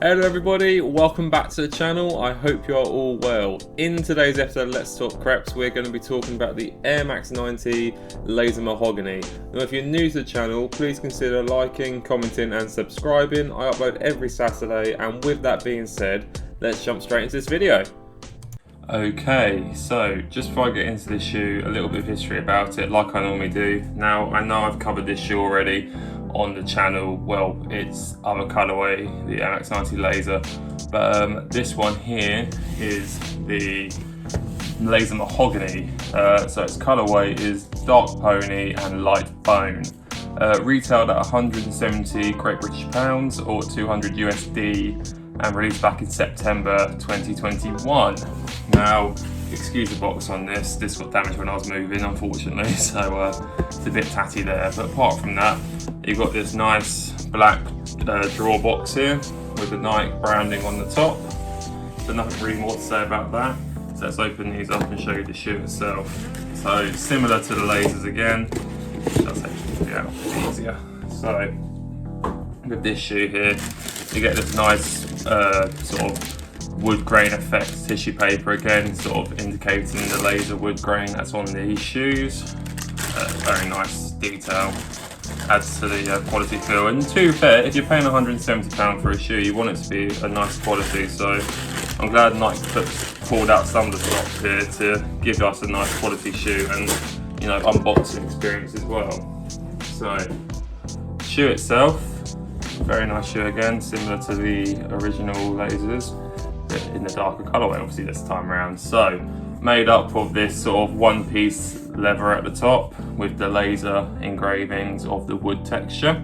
Hello everybody, welcome back to the channel. I hope you are all well. In today's episode of Let's Talk Creps, we're going to be talking about the Air Max 90 Laser Mahogany. Now if you're new to the channel, please consider liking, commenting and subscribing. I upload every Saturday, and with that being said, let's jump straight into this video. Okay, so just before I get into this shoe, a little bit of history about it like I normally do. Now I know I've covered this shoe already on the channel. Well, it's other colourway, the Air Max 90 Laser, but this one here is the Laser Mahogany. So its colourway is dark pony and light bone. Retailed at 170 Great British pounds or 200 USD and released back in September 2021. Now, excuse the box on this got damaged when I was moving, unfortunately, so it's a bit tatty there. But apart from that, you've got this nice black drawer box here with the Nike branding on the top. So nothing really more to say about that. So let's open these up and show you the shoe itself. So similar to the lasers again, I'll take it out a bit easier. So with this shoe here, you get this nice sort of wood grain effect tissue paper again, sort of indicating the laser wood grain that's on these shoes. Very nice detail, adds to the quality feel. And to be fair, if you're paying £170 for a shoe, you want it to be a nice quality. So I'm glad Nike pulled out some of the stops here to give us a nice quality shoe and, you know, unboxing experience as well. So shoe itself, very nice shoe again, similar to the original lasers, in the darker colourway obviously this time around. So made up of this sort of one piece leather at the top with the laser engravings of the wood texture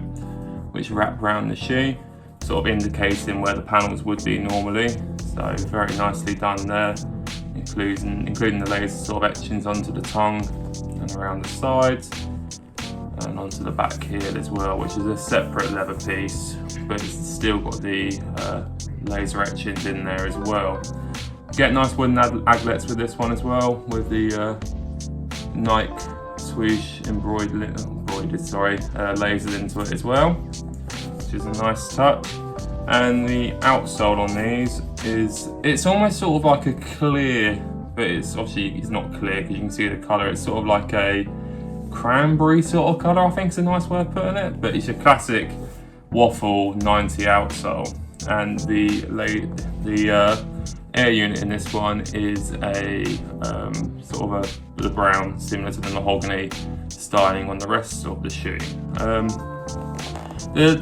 which wrap around the shoe, sort of indicating where the panels would be normally. So very nicely done there, including the laser sort of etchings onto the tongue and around the sides and onto the back here as well, which is a separate leather piece, but it's still got the laser etchings in there as well. Get nice wooden aglets with this one as well, with the Nike swoosh embroidered lasers into it as well, which is a nice touch. And the outsole on these it's almost sort of like a clear, but it's not clear because you can see the colour. It's sort of like a cranberry sort of colour, I think is a nice way of putting it, but it's a classic waffle 90 outsole. And the air unit in this one is a sort of the brown, similar to the mahogany styling on the rest of the shoe. The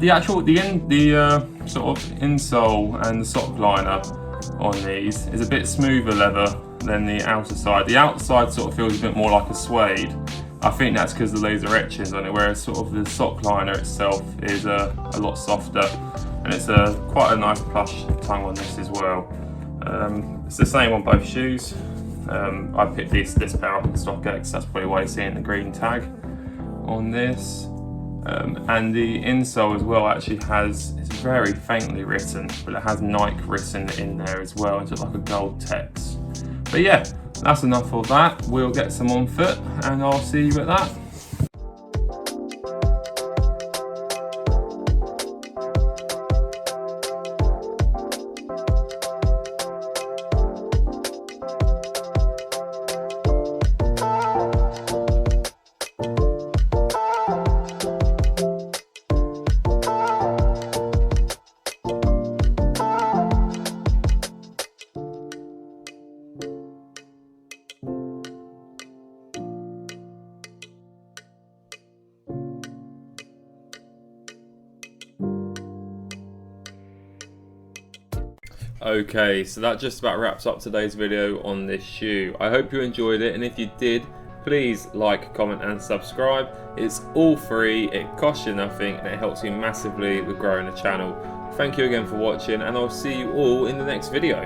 sort of insole and the sock liner on these is a bit smoother leather than the outer side. The outside sort of feels a bit more like a suede. I think that's because the laser etchings on it, whereas sort of the sock liner itself is a lot softer, and it's quite a nice plush tongue on this as well. It's the same on both shoes. I picked this pair up in StockX, that's probably why you're seeing the green tag on this. And the insole as well actually it's very faintly written, but it has Nike written in there as well, it's like a gold text. But yeah, that's enough of that. We'll get some on foot and I'll see you at that. Okay, so that just about wraps up today's video on this shoe. I hope you enjoyed it, and if you did, please like, comment and subscribe. It's all free, it costs you nothing, and it helps me massively with growing the channel. Thank you again for watching, and I'll see you all in the next video.